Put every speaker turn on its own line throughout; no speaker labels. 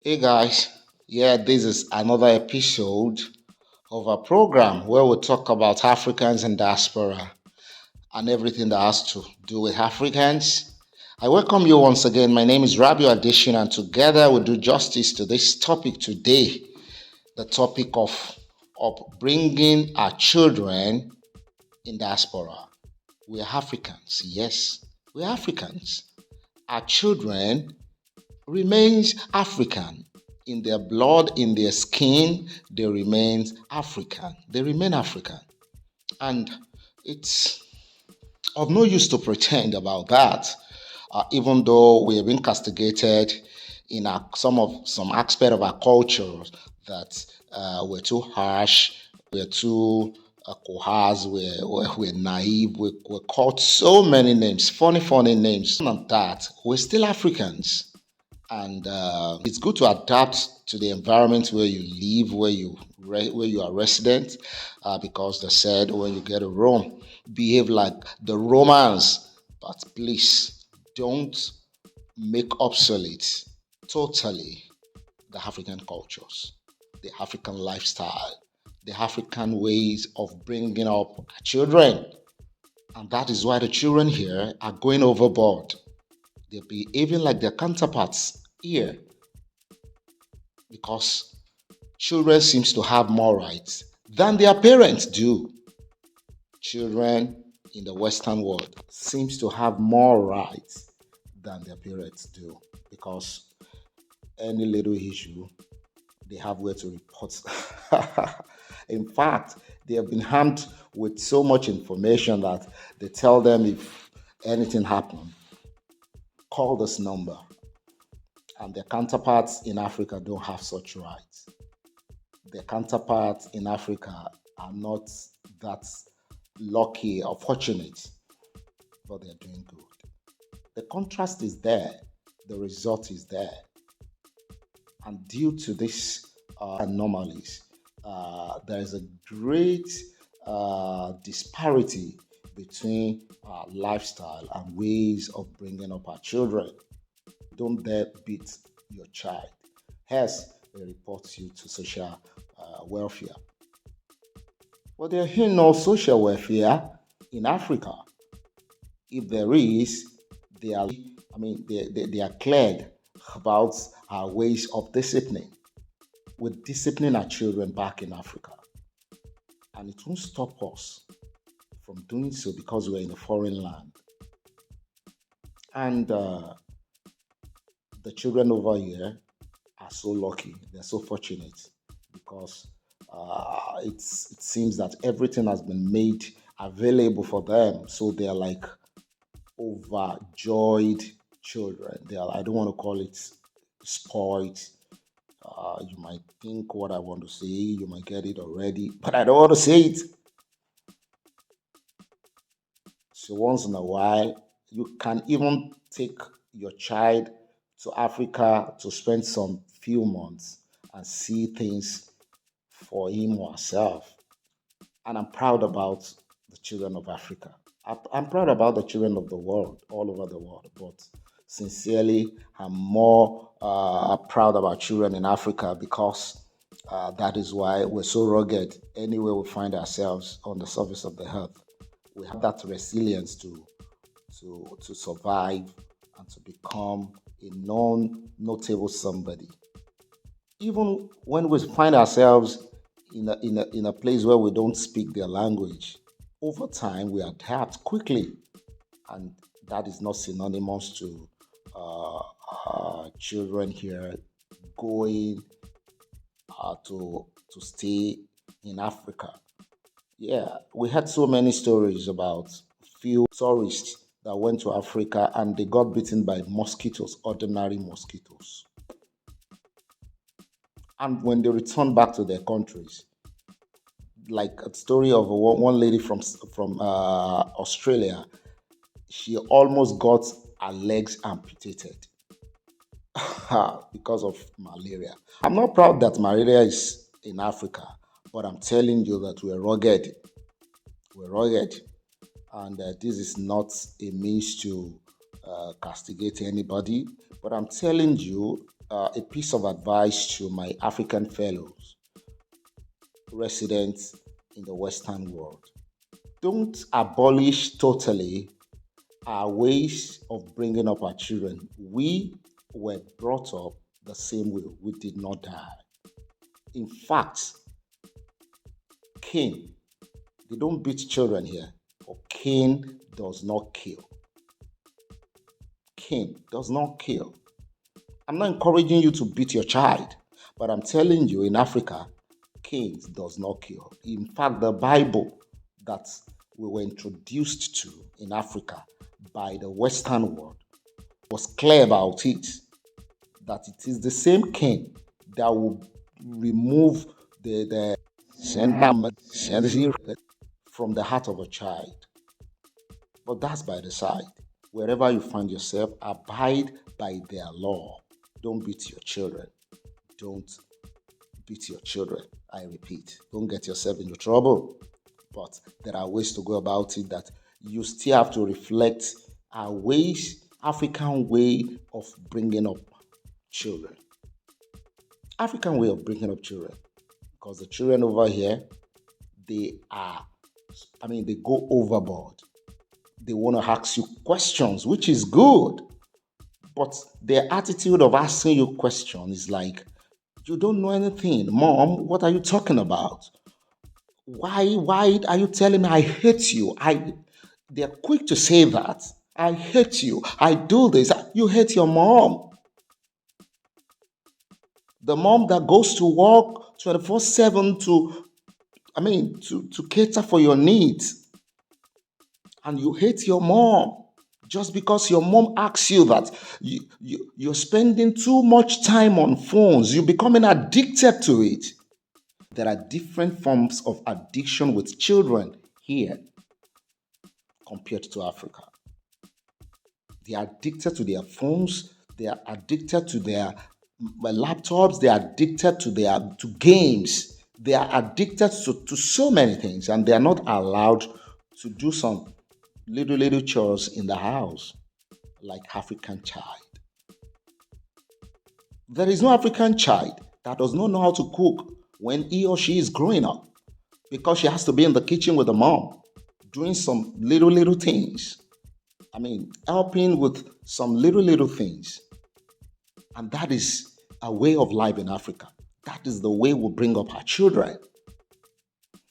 Hey guys, yeah, this is another episode of our program where we talk about Africans and diaspora and everything that has to do with Africans. I welcome you once again. My name is Rabio Addition, and together we do justice to this topic today, the topic of bringing our children in diaspora. We are Africans, yes, we are Africans. Our children remains African. In their blood, in their skin, they remain African. They remain African. And it's of no use to pretend about that, even though we have been castigated in some aspect of our culture that we're too harsh, we're too coerced, we're naive, we're called so many names, funny names. None of that, we're still Africans. And it's good to adapt to the environment where you live, where you are resident, because they said when you get to Rome, behave like the Romans. But please don't make obsolete totally the African cultures, the African lifestyle, the African ways of bringing up children. And that is why the children here are going overboard. They're behaving like their counterparts here because children seems to have more rights than their parents do. Children in the Western world seems to have more rights than their parents do because any little issue they have where to report. In fact, they have been harmed with so much information that they tell them if anything happens, call this number. And their counterparts in Africa don't have such rights. Their counterparts in Africa are not that lucky or fortunate, but they're doing good. The contrast is there, the result is there. And due to these anomalies, there is a great disparity between our lifestyle and ways of bringing up our children. Don't dare beat your child. Hence, they report you to social welfare. But there is no social welfare in Africa. If there is, they are cleared about our ways of discipline. We discipline our children back in Africa. And it won't stop us from doing so because we're in a foreign land. And the children over here are so lucky, they're so fortunate because it seems that everything has been made available for them. So they're like overjoyed children. I don't want to call it spoiled. You might think what I want to say, you might get it already, but I don't want to say it. So once in a while, you can even take your child to Africa to spend some few months and see things for him or herself. And I'm proud about the children of Africa. I'm proud about the children of the world, all over the world. But sincerely, I'm more proud about children in Africa because that is why we're so rugged anywhere we find ourselves on the surface of the earth. We have that resilience to survive and to become a notable somebody. Even when we find ourselves in a place where we don't speak their language, over time we adapt quickly, and that is not synonymous to children here going to stay in Africa. Yeah, we had so many stories about few tourists that went to Africa and they got bitten by mosquitoes, ordinary mosquitoes. And when they returned back to their countries, like a story of one lady from Australia, she almost got her legs amputated because of malaria. I'm not proud that malaria is in Africa, but I'm telling you that we're rugged. We're rugged. And this is not a means to castigate anybody, but I'm telling you a piece of advice to my African fellows residents in the Western world. Don't abolish totally our ways of bringing up our children. We were brought up the same way. We did not die. In fact, Cain, they don't beat children here, but Cain does not kill. Cain does not kill. I'm not encouraging you to beat your child, but I'm telling you in Africa, Cain does not kill. In fact, the Bible that we were introduced to in Africa by the Western world was clear about it, that it is the same Cain that will remove the from the heart of a child. But that's by the side. Wherever you find yourself, abide by their law. Don't beat your children. Don't beat your children. I repeat, don't get yourself into trouble. But there are ways to go about it that you still have to reflect our ways, African way of bringing up children. African way of bringing up children. Because the children over here, they go overboard. They want to ask you questions, which is good. But their attitude of asking you questions is like, you don't know anything. Mom, what are you talking about? Why are you telling me I hate you? They're quick to say that. I hate you. I do this. You hate your mom. The mom that goes to work 24/7 to cater for your needs. And you hate your mom just because your mom asks you that. You're spending too much time on phones. You're becoming addicted to it. There are different forms of addiction with children here compared to Africa. They are addicted to their phones. They are addicted to their laptops. They are addicted to games. They are addicted to so many things, and they are not allowed to do some little chores in the house like African child. There is no African child that does not know how to cook when he or she is growing up, because she has to be in the kitchen with the mom doing some little things. Helping with some little things. And that is a way of life in Africa. That is the way we bring up our children.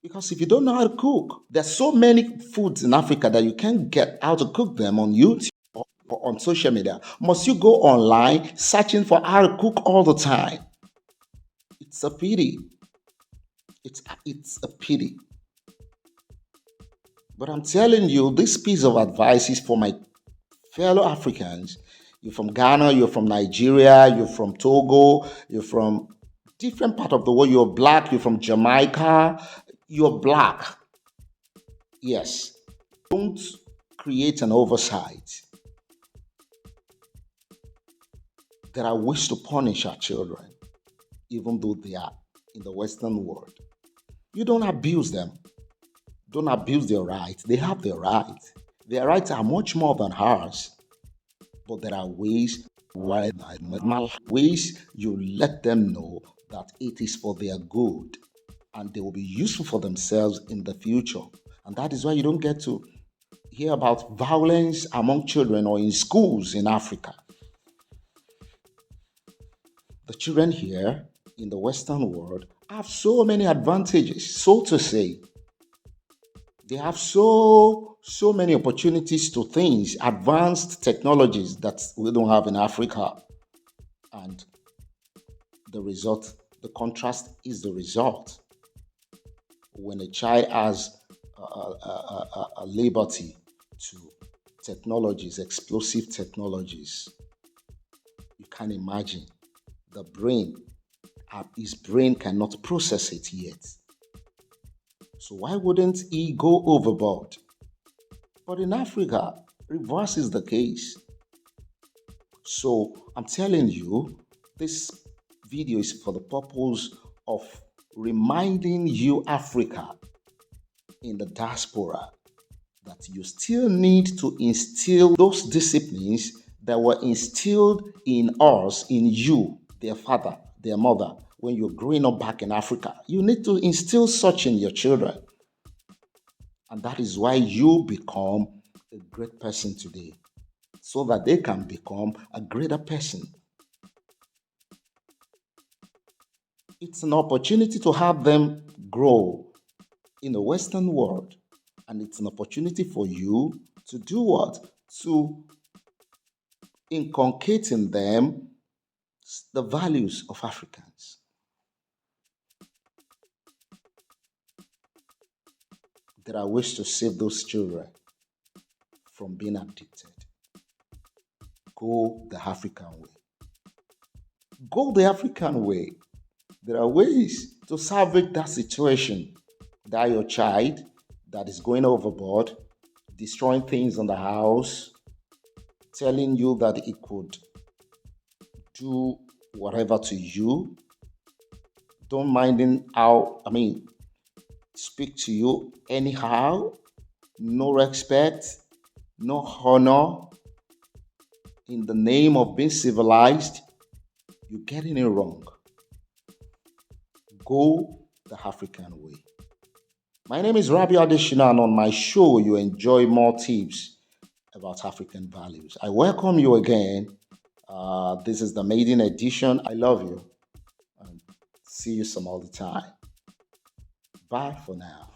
Because if you don't know how to cook, there's so many foods in Africa that you can't get how to cook them on YouTube or on social media. Must you go online searching for how to cook all the time? It's a pity. It's a pity. But I'm telling you, this piece of advice is for my fellow Africans. You're from Ghana, you're from Nigeria, you're from Togo, you're from different part of the world. You're black, you're from Jamaica, you're black. Yes. Don't create an oversight. There are ways to punish our children, even though they are in the Western world. You don't abuse them. Don't abuse their rights. They have their rights. Their rights are much more than ours. But there are ways you let them know that it is for their good and they will be useful for themselves in the future. And that is why you don't get to hear about violence among children or in schools in Africa. The children here in the Western world have so many advantages, so to say. They have so many opportunities to things, advanced technologies that we don't have in Africa. And the result, the contrast is the result. When a child has a liberty to technologies, explosive technologies, you can imagine his brain cannot process it yet. So why wouldn't he go overboard? But in Africa, reverse is the case. So I'm telling you, this video is for the purpose of reminding you, Africa, in the diaspora, that you still need to instill those disciplines that were instilled in us, in you, their father, their mother, when you're growing up back in Africa. You need to instill such in your children. And that is why you become a great person today, so that they can become a greater person. It's an opportunity to have them grow in the Western world. And it's an opportunity for you to do what? To inculcate in them the values of Africans. There are ways to save those children from being addicted. Go the African way. Go the African way. There are ways to salvage that situation. That your child that is going overboard, destroying things in the house, telling you that it could do whatever to you, don't minding how, speak to you anyhow, no respect, no honor, in the name of being civilized, you're getting it wrong. Go the African way. My name is Rabi Adeshina, and on my show, you enjoy more tips about African values. I welcome you again. This is the maiden edition. I love you, and see you some other time. Bye for now.